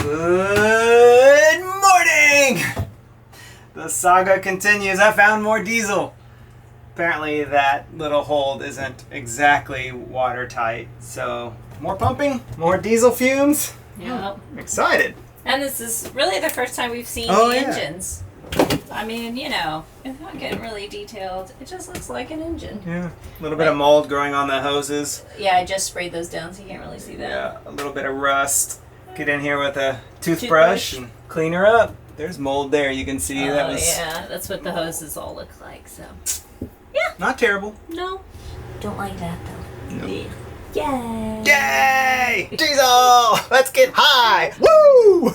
Good morning! The saga continues. I found more diesel. Apparently that little hold isn't exactly watertight, so more pumping, more diesel fumes. Yep. I'm excited. And this is really the first time we've seen engines. I mean, you know, it's not getting really detailed. It just looks like an engine. Yeah, a little bit of mold growing on the hoses. Yeah, I just sprayed those down so you can't really see that. Yeah, a little bit of rust. Get in here with a toothbrush and clean her up. There's mold there, you can see. Oh, that was yeah, that's what the hoses all look like, so. Yeah. Not terrible. No. Don't like that, though. No. Yay! Yay! Diesel! Let's get high! Woo!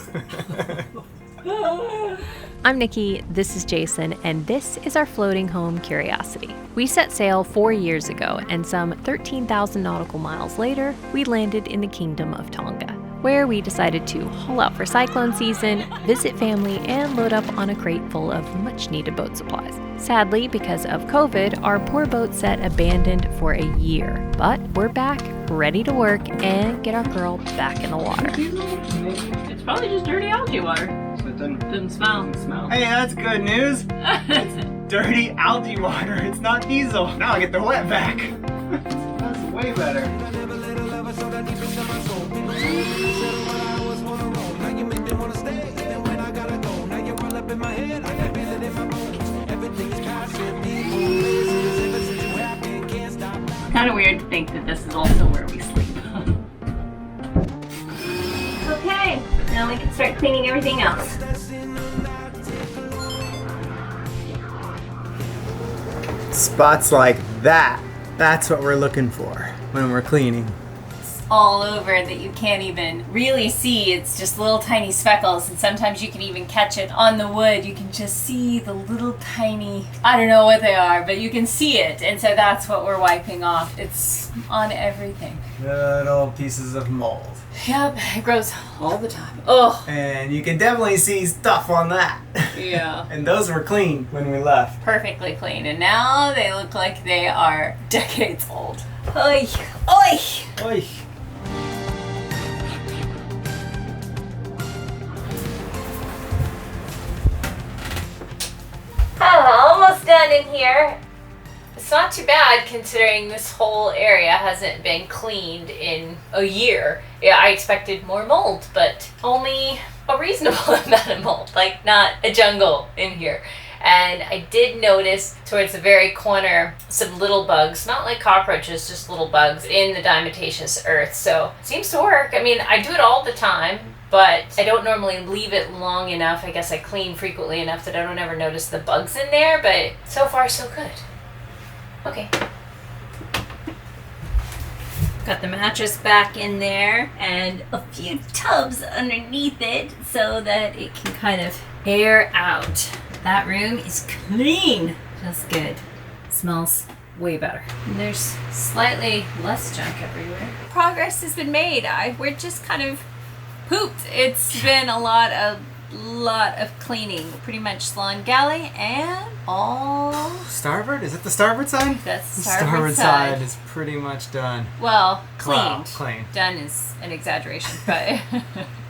I'm Nikki, this is Jason, and this is our floating home curiosity. We set sail 4 years ago, and some 13,000 nautical miles later, we landed in the Kingdom of Tonga, where we decided to haul out for cyclone season, visit family, and load up on a crate full of much-needed boat supplies. Sadly, because of COVID, our poor boat sat abandoned for a year, but we're back, ready to work, and get our girl back in the water. It's probably just dirty algae water. Doesn't smell. Hey, that's good news. It's dirty algae water. It's not diesel. Now I get the wet back. That's way better. Kind of weird to think that this is also where we sleep. Okay, now we can start cleaning everything else. Spots like that. That's what we're looking for when we're cleaning. All over that you can't even really see. It's just little tiny speckles, and sometimes you can even catch it on the wood. You can just see the little tiny, I don't know what they are, but you can see it, and so that's what we're wiping off. It's on everything. Little pieces of mold. Yep, it grows all the time. Oh, And you can definitely see stuff on that. yeah. And those were clean when we left. Perfectly clean, and now they look like they are decades old. Oy, oy. Oy. Almost done in here. It's not too bad considering this whole area hasn't been cleaned in a year. Yeah, I expected more mold, but only a reasonable amount of mold, like not a jungle in here. And I did notice towards the very corner some little bugs, not like cockroaches, just little bugs in the diatomaceous earth. So it seems to work. I mean, I do it all the time, but I don't normally leave it long enough. I guess I clean frequently enough that I don't ever notice the bugs in there, but so far so good. Okay. Got the mattress back in there and a few tubs underneath it so that it can kind of air out. That room is clean. Feels good. Smells way better. And there's slightly less junk everywhere. Progress has been made. We're just kind of pooped. It's been a lot of cleaning. Pretty much slan galley and all. Starboard? Is it the starboard side? That's The starboard side. is pretty much done. Well, cleaned. Wow, clean. Done is an exaggeration, but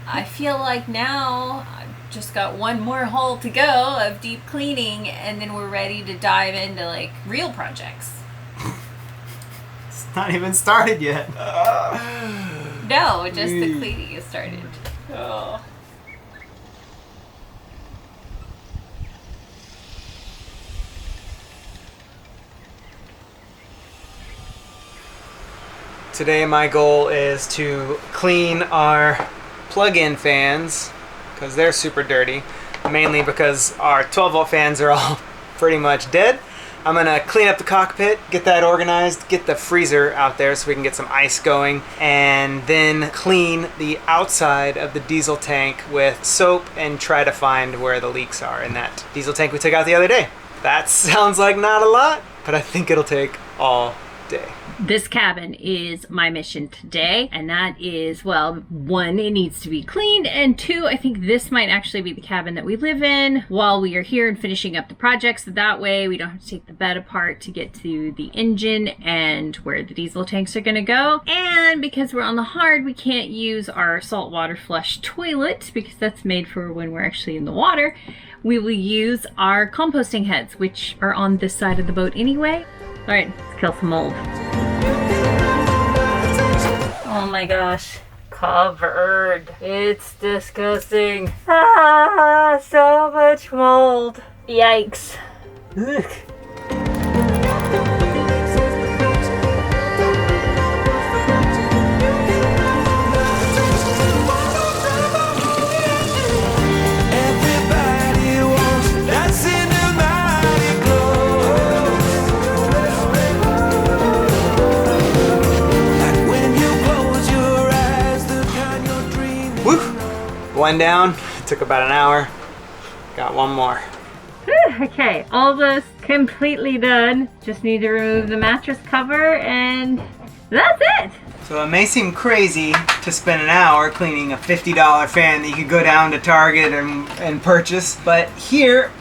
I feel like now I've just got one more hole to go of deep cleaning, and then we're ready to dive into like real projects. It's not even started yet. No, just the cleaning has started. Oh. Today my goal is to clean our plug-in fans because they're super dirty, mainly because our 12-volt fans are all pretty much dead. I'm gonna clean up the cockpit, get that organized, get the freezer out there so we can get some ice going, and then clean the outside of the diesel tank with soap and try to find where the leaks are in that diesel tank we took out the other day. That sounds like not a lot, but I think it'll take all day. This cabin is my mission today, and that is, well, one, it needs to be cleaned, and two, I think this might actually be the cabin that we live in while we are here and finishing up the project, so that way we don't have to take the bed apart to get to the engine and where the diesel tanks are gonna go. And because we're on the hard, we can't use our saltwater flush toilet because that's made for when we're actually in the water. We will use our composting heads, which are on this side of the boat anyway. All right, let's kill some mold. Oh my gosh, covered. It's disgusting. Ah, so much mold. Yikes. Ugh. One down, took about an hour. Got one more. Okay, almost completely done. Just need to remove the mattress cover and that's it. So it may seem crazy to spend an hour cleaning a $50 fan that you could go down to Target and purchase, but here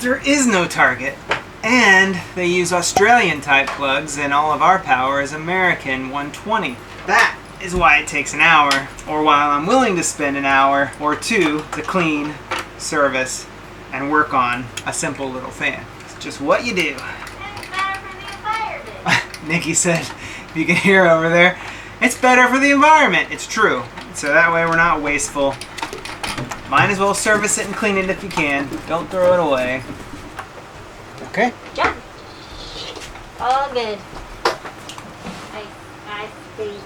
there is no Target. And they use Australian type plugs and all of our power is American 120. That is why it takes an hour, or while I'm willing to spend an hour or two to clean, service, and work on a simple little fan. It's just what you do. And it's better for the environment. Nikki said, if you can hear over there, it's better for the environment. It's true. So that way we're not wasteful. Might as well service it and clean it if you can. Don't throw it away. Okay? Yeah. All good. I see.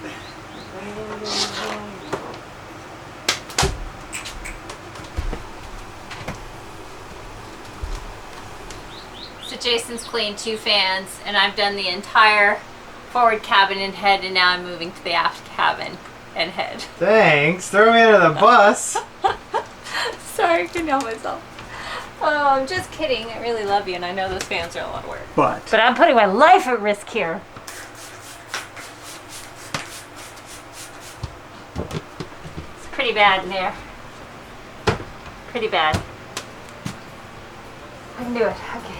So Jason's cleaned 2 fans, and I've done the entire forward cabin and head, and now I'm moving to the aft cabin and head. Thanks. Throw me under the bus. Sorry, I couldn't help myself. Oh, I'm just kidding. I really love you, and I know those fans are a lot of work. But I'm putting my life at risk here. It's pretty bad in there. Pretty bad. I can do it. Okay.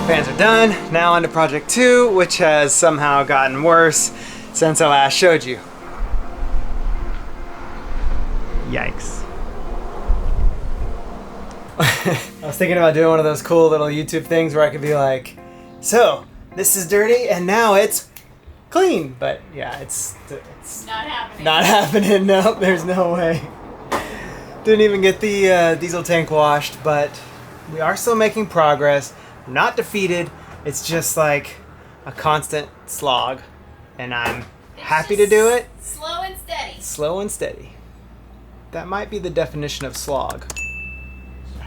fans are done. Now on to project 2, which has somehow gotten worse since I last showed you. Yikes. I was thinking about doing one of those cool little YouTube things where I could be like, so, this is dirty and now it's clean. But yeah, it's Not happening. not happening. No, there's no way. Didn't even get the diesel tank washed, but we are still making progress. I'm not defeated. It's just like a constant slog, and I'm happy to do it. Slow and steady. Slow and steady. That might be the definition of slog.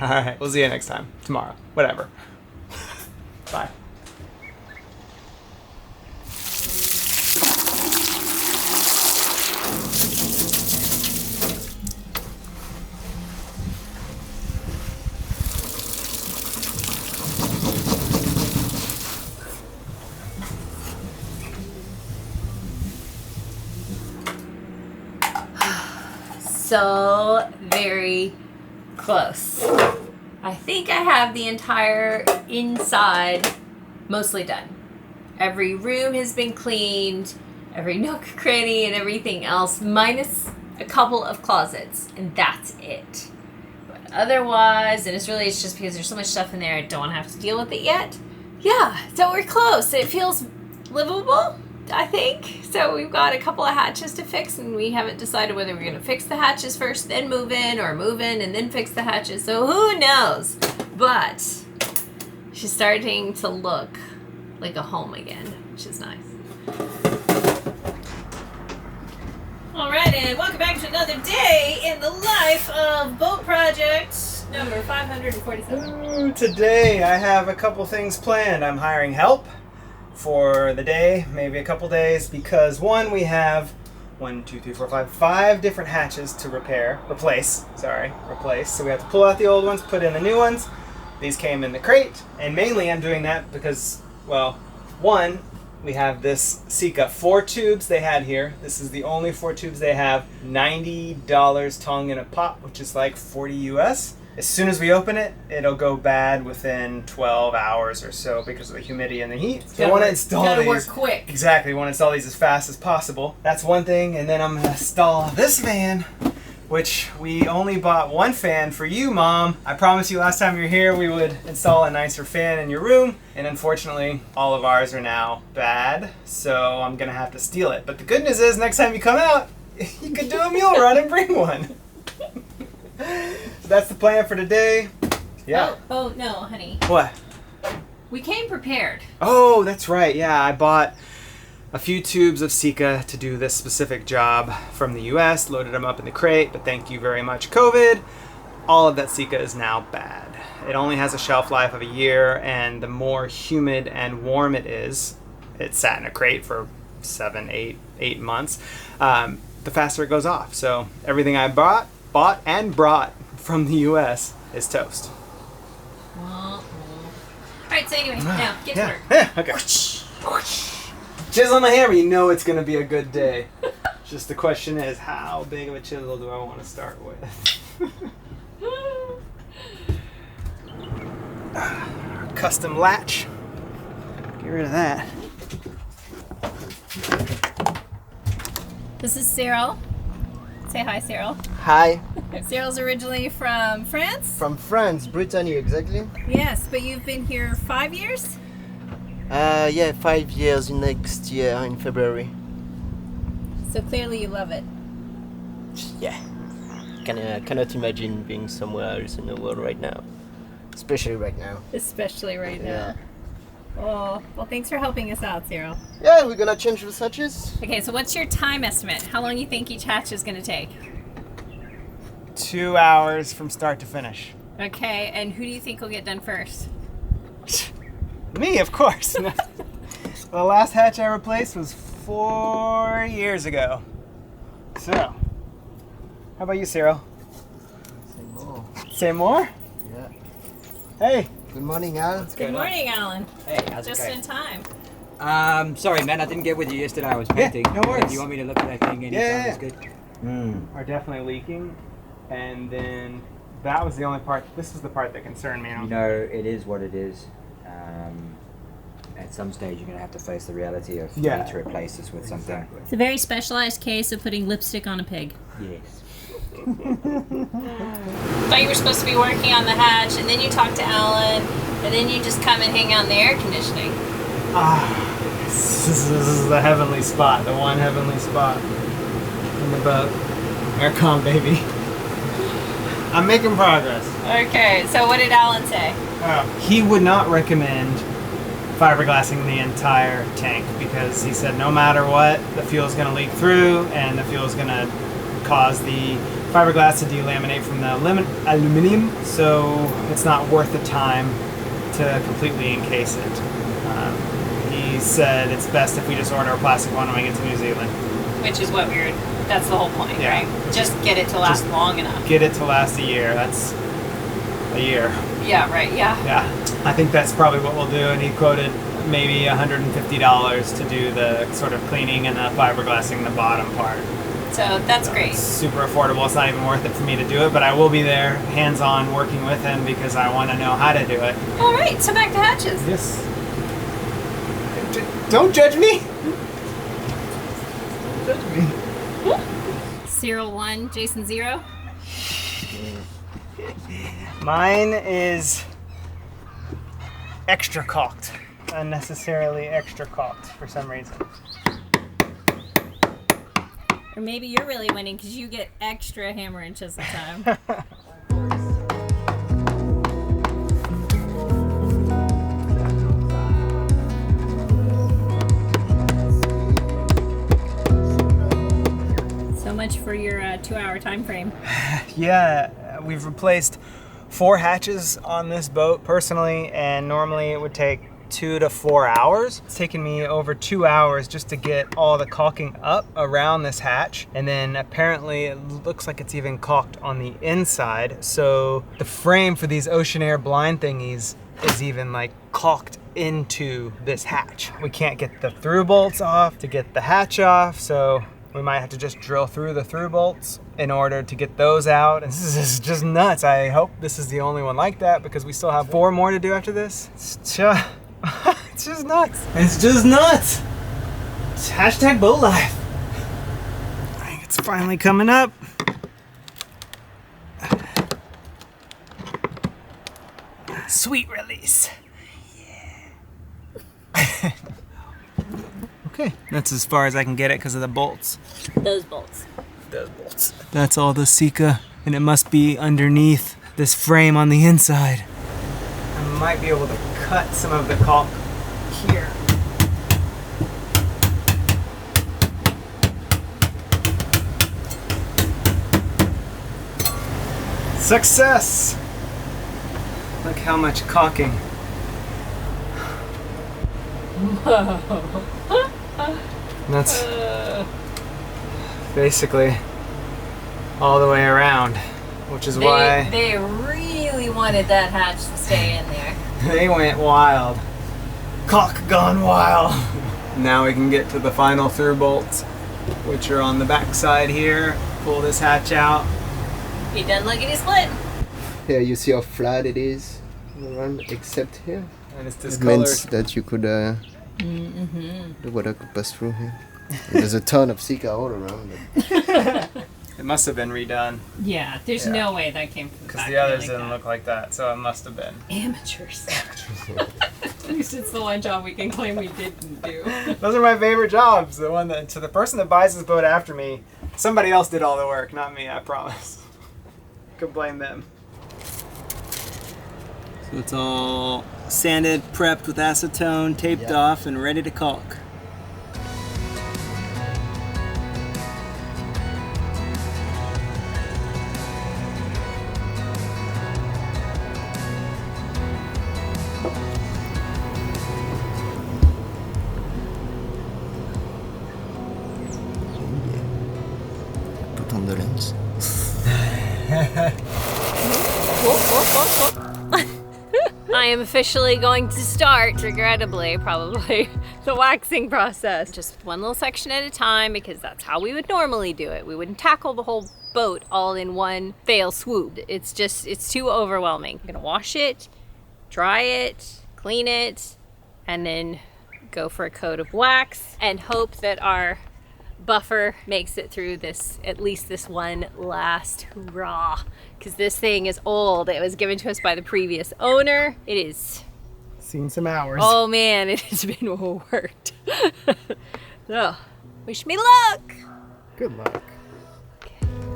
All right, we'll see you next time. Tomorrow. Whatever. Bye. So very close. I think I have the entire inside mostly done. Every room has been cleaned, every nook, cranny, and everything else, minus a couple of closets, and that's it. But otherwise, and it's just because there's so much stuff in there, I don't want to have to deal with it yet. Yeah, so we're close. It feels livable, I think. So we've got a couple of hatches to fix, and we haven't decided whether we're going to fix the hatches first, then move in, or move in and then fix the hatches. So who knows? But she's starting to look like a home again, which is nice. All right, and welcome back to another day in the life of boat project number 547. Ooh, today I have a couple things planned. I'm hiring help for the day, maybe a couple days, because one, we have 1, 2, 3, 4, 5, 5 different hatches to replace. So we have to pull out the old ones, put in the new ones. These came in the crate, and mainly I'm doing that because, well, one, we have this Sika 4 tubes they had here. This is the only 4 tubes they have. $90 Tong in a pop, which is like 40 US. As soon as we open it, it'll go bad within 12 hours or so because of the humidity and the heat. So I want to install these. Gotta work quick. Exactly, want to install these as fast as possible. That's one thing, and then I'm gonna install this fan, which we only bought one fan for you, Mom. I promised you last time you were here we would install a nicer fan in your room, and unfortunately all of ours are now bad, so I'm gonna have to steal it. But the good news is next time you come out, you could do a mule run and bring one. So that's the plan for today. Yeah. Oh no, honey. What? We came prepared. Oh, that's right. Yeah, I bought a few tubes of Sika to do this specific job from the US, loaded them up in the crate, but thank you very much, COVID. All of that Sika is now bad. It only has a shelf life of a year, and the more humid and warm it is, it sat in a crate for 7, 8 months, the faster it goes off. So everything I bought and brought from the US is toast. All right, so anyway, now get to work. Yeah, okay. Chisel on the hammer, you know it's gonna be a good day. Just the question is, how big of a chisel do I want to start with? Custom latch. Get rid of that. This is Cyril. Say hi, Cyril. Hi, Cyril's originally from France? from France, Brittany, exactly. Yes, but you've been here 5 years? Yeah, 5 years next year in February. So clearly you love it. Yeah. Cannot imagine being somewhere else in the world right now. Especially right now. Especially right now. Yeah. Oh, well, thanks for helping us out, Cyril. Yeah, we're gonna change the hatches. Okay, so what's your time estimate? How long do you think each hatch is going to take? 2 hours from start to finish. Okay, and who do you think will get done first? Me, of course. The last hatch I replaced was 4 years ago. So, how about you, Cyril? Say more. Say more? Yeah. Hey. Good morning, Al. Good morning, Alan. Hey, how's Just it going? in time. Sorry, man, I didn't get with you yesterday. I was painting. no worries. Do you want me to look at that thing anytime? Yeah. It's good. Are definitely leaking, and then that was the only part. This is the part that concerned me. You know, it is what it is. At some stage, you're going to have to face the reality of Yeah. need to replace this with something. It's a very specialized case of putting lipstick on a pig. Yes. Thought you were supposed to be working on the hatch, and then you talk to Alan, and then you just come and hang out in the air conditioning. This is the heavenly spot, the one heavenly spot in the boat. Aircon, baby. I'm making progress. Okay, so what did Alan say? He would not recommend fiberglassing the entire tank because he said no matter what, the fuel's going to leak through and the fuel's going to cause the fiberglass to delaminate from the aluminum, so it's not worth the time to completely encase it. He said it's best if we just order a plastic one when we get to New Zealand. Which is what that's the whole point, Yeah. right? Just get it to last long enough. Get it to last a year. That's a year. Yeah, right, yeah. Yeah, I think that's probably what we'll do. And he quoted maybe $150 to do the sort of cleaning and the fiberglassing the bottom part. So that's great. It's super affordable. It's not even worth it for me to do it, but I will be there hands-on working with him because I want to know how to do it. All right, so back to hatches. Yes. Don't judge me. Don't judge me. Cyril 1, Jason 0. Mine is extra caulked. Unnecessarily extra caulked for some reason. Or maybe you're really winning because you get extra hammer and chisel time. So much for your 2-hour time frame. Yeah, we've replaced 4 hatches on this boat personally, and normally it would take 2 to 4 hours. It's taken me over 2 hours just to get all the caulking up around this hatch. And then apparently it looks like it's even caulked on the inside. So the frame for these ocean air blind thingies is even like caulked into this hatch. We can't get the through bolts off to get the hatch off, so we might have to just drill through the through bolts in order to get those out. And this is just nuts. I hope this is the only one like that because we still have 4 more to do after this. It's just, it's just nuts. It's just nuts. It's hashtag boat life. I think it's finally coming up. Sweet release. Yeah. Okay, that's as far as I can get it because of the bolts. Those bolts. Those bolts. That's all the Sika, and it must be underneath this frame on the inside. I might be able to cut some of the caulk here. Success! Look how much caulking. That's basically all the way around, which is why they really wanted that hatch to stay in there. they went wild. Caulk gone wild. Now we can get to the final through bolts, which are on the back side here. Pull this hatch out. He done lickety split. Here you see how flat it is around, except here. And it's It discolored. means that you could, the water could pass through here. There's a ton of Sika all around. It must have been redone Yeah, there's Yeah. no way that came from the because factory the others like didn't that. look like that, so it must have been. Amateurs. At least it's the one job we can claim we didn't do. Those are my favorite jobs. The one that, to the person that buys this boat after me, somebody else did all the work, not me, I promise. Could blame them. So it's all sanded, prepped with acetone, taped off, and ready to caulk. Put on the lens. I am officially going to start, regrettably, probably, the waxing process. Just one little section at a time because that's how we would normally do it. We wouldn't tackle the whole boat all in one fail swoop. It's too overwhelming. I'm gonna wash it, dry it, clean it, and then go for a coat of wax and hope that our buffer makes it through this, at least this one last hurrah. Because this thing is old. It was given to us by the previous owner. It is, Seen some hours. oh man, it has been worked. So, wish me luck. Good luck.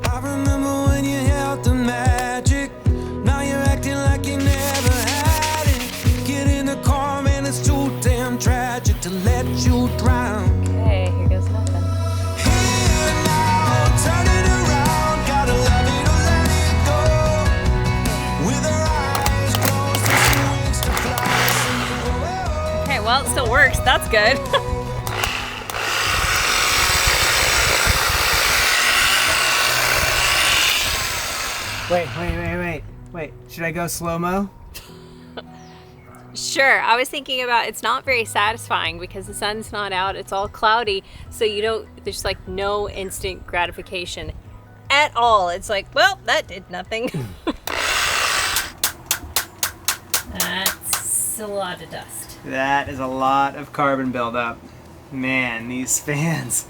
I remember when you held the magic. Now you're acting like you never had it. Get in the car, man, it's too damn tragic to let you drown. Okay, here goes nothing. Here now, turn it around. Gotta love it or let it go. With her eyes closed and she winks to fly. Okay, well, it still works. That's good. Wait. Should I go slow-mo? Sure, I was thinking about it's not very satisfying because the sun's not out, it's all cloudy, so there's like no instant gratification at all. It's like, well, that did nothing. That's a lot of dust. That is a lot of carbon buildup. Man, these fans,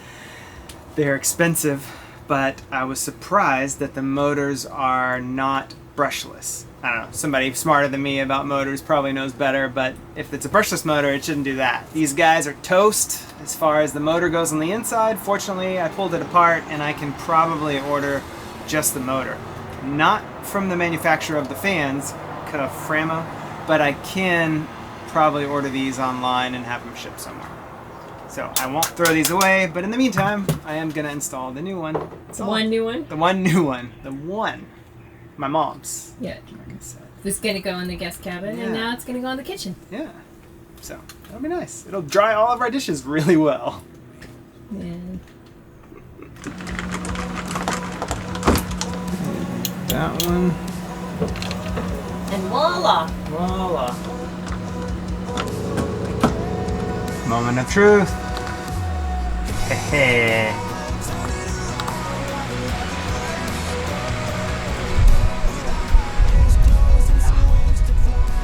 they're expensive, but I was surprised that the motors are not brushless. I don't know, somebody smarter than me about motors probably knows better, but if it's a brushless motor, it shouldn't do that. These guys are toast as far as the motor goes on the inside. Fortunately, I pulled it apart and I can probably order just the motor. Not from the manufacturer of the fans, Framo, but I can probably order these online and have them shipped somewhere. So I won't throw these away, but in the meantime, I am gonna install the new one. One new one? The one new one. The one. My mom's. Yeah. Like I said. This is gonna go in the guest cabin, and Yeah. now it's gonna go in the kitchen. Yeah. So that'll be nice. It'll dry all of our dishes really well. Yeah. That one. And voila. Voila. Moment of truth. Heh.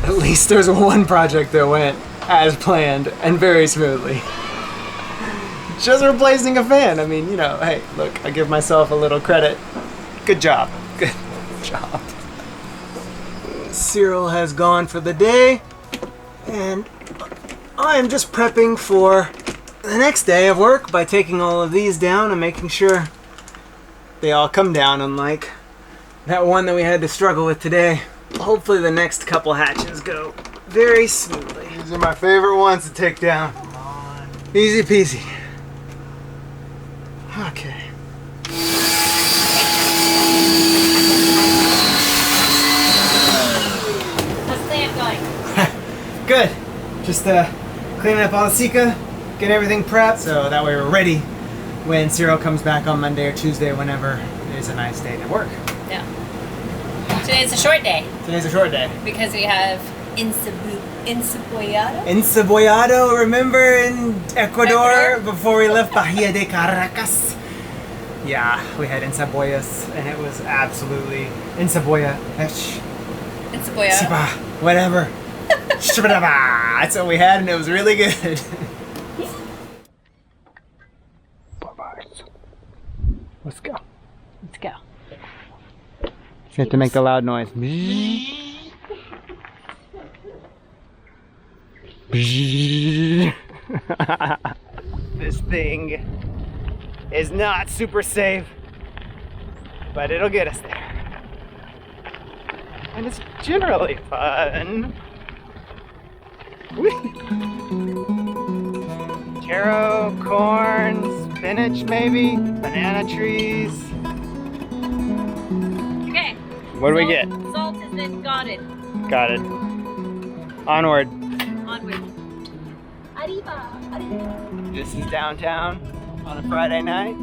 At least there's one project that went as planned and very smoothly. Just replacing a fan. I mean, you know, hey, look, I give myself a little credit. Good job. Good job. Cyril has gone for the day, and I'm just prepping for the next day of work by taking all of these down and making sure they all come down, unlike that one that we had to struggle with today. Hopefully the next couple hatches go very smoothly. These are my favorite ones to take down. Come on. Easy peasy. Okay. How's Sam going? Good. Just cleaning up all the Sika, get everything prepped, so that way we're ready when Cyril comes back on Monday or Tuesday, whenever it is a nice day to work. Yeah. Today's a short day Today's a short day. because we have Encebollado. Encebollado, remember in Ecuador before we left Bahia de Caracas? Yeah, we had encebollas and it was absolutely encebolla. Encebollado. Whatever. That's what we had and it was really good. Let's go. Let's go. You have to make the loud noise. This thing is not super safe, but it'll get us there. And it's generally fun. Taro, corn, spinach maybe, banana trees. Okay. What do we get? Salt has been godded. Got it. Onward. Onward. Arriba. This is downtown on a Friday night.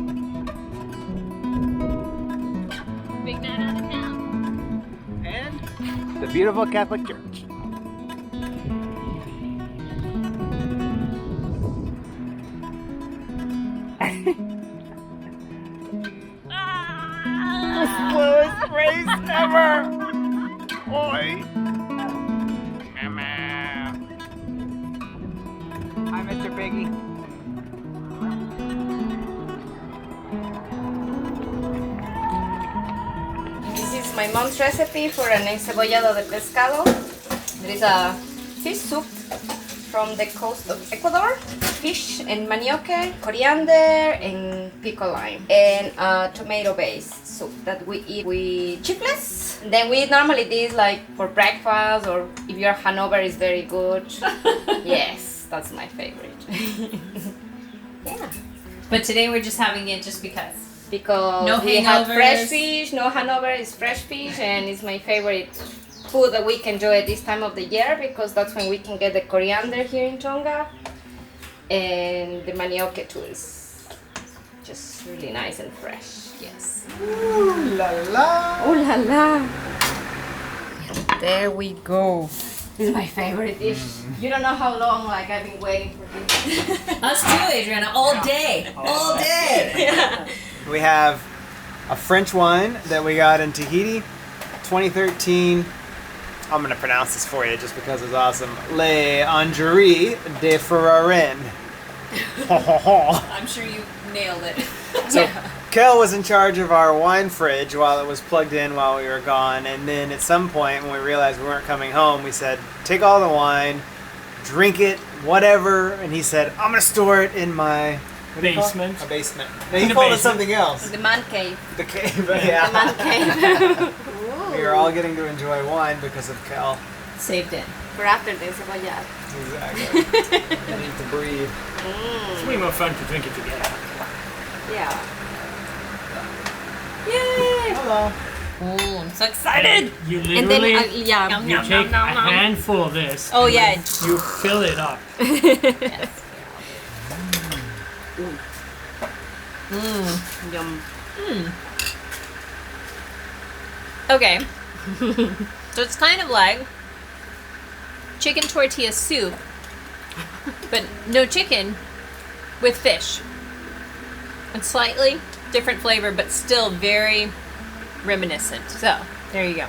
Big night out of town. And the beautiful Catholic Church. The slowest race ever! Oi! Hi, Mr. Piggy. This is my mom's recipe for an encebollado de pescado. There is a fish soup from the coast of Ecuador. Fish and manioc, coriander and pico lime, and a tomato-based soup that we eat with chifles. Then we normally this like for breakfast, or if you're Hanover, is very good. Yes, that's my favorite. Yeah. But today we're just having it just because. Because No we have hangovers. fresh fish, no Hanover is fresh fish, and it's my favorite food that we can enjoy at this time of the year because that's when we can get the coriander here in Tonga, and the manioc too is just really nice and fresh. Yes. Ooh la la! Oh la la! There we go. This is my favorite dish. You don't know how long like I've been waiting for this. Us too, Adriana. All day. All day. Yeah. We have a French wine that we got in Tahiti, 2013. I'm gonna pronounce this for you just because it's awesome. Le Angerie de Ferrarin. I'm sure you nailed it. So Kel was in charge of our wine fridge while it was plugged in while we were gone, and then at some point when we realized we weren't coming home, we said, take all the wine, drink it, whatever, and he said, I'm gonna store it in my Basement. A basement. No, he called it something else. The man cave. The cave, The yeah. man cave. We are all getting to enjoy wine because of Kel. Saved it. For after the encebollado. Exactly. I need to breathe. It's way more fun to drink it together. Yeah. Yay! Hello. Oh, I'm so excited! You And then, literally yeah. you take a handful of this. Oh, and yeah. then you fill it up. Yes. Yum. Okay. So it's kind of like chicken tortilla soup, but no chicken with fish. It's slightly different flavor, but still very reminiscent. So, there you go.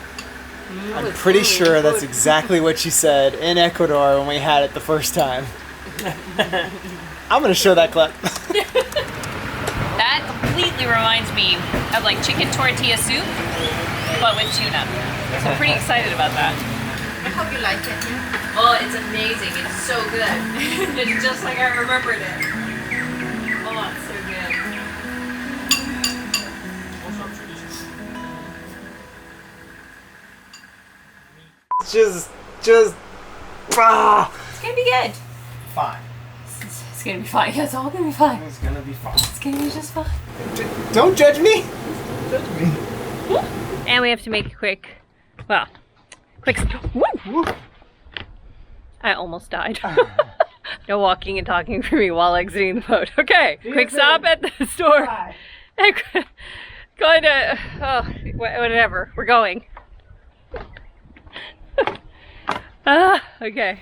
I'm pretty sure that's exactly what she said in Ecuador when we had it the first time. I'm gonna show that clip. That completely reminds me of like chicken tortilla soup, but with tuna. So I'm pretty excited about that. I hope you like it. Yeah. Oh, it's amazing. It's so good. It's just like I remembered it. Oh, it's so good. just, It's gonna be good. fine. It's gonna be fine. Yeah, it's all gonna be fine. It's gonna be fine. It's gonna be just fine. Don't judge me. And we have to make a quick woo! I almost died. No walking and talking for me while exiting the boat. Okay, quick stop at the store. Going to, whatever, we're going. Okay.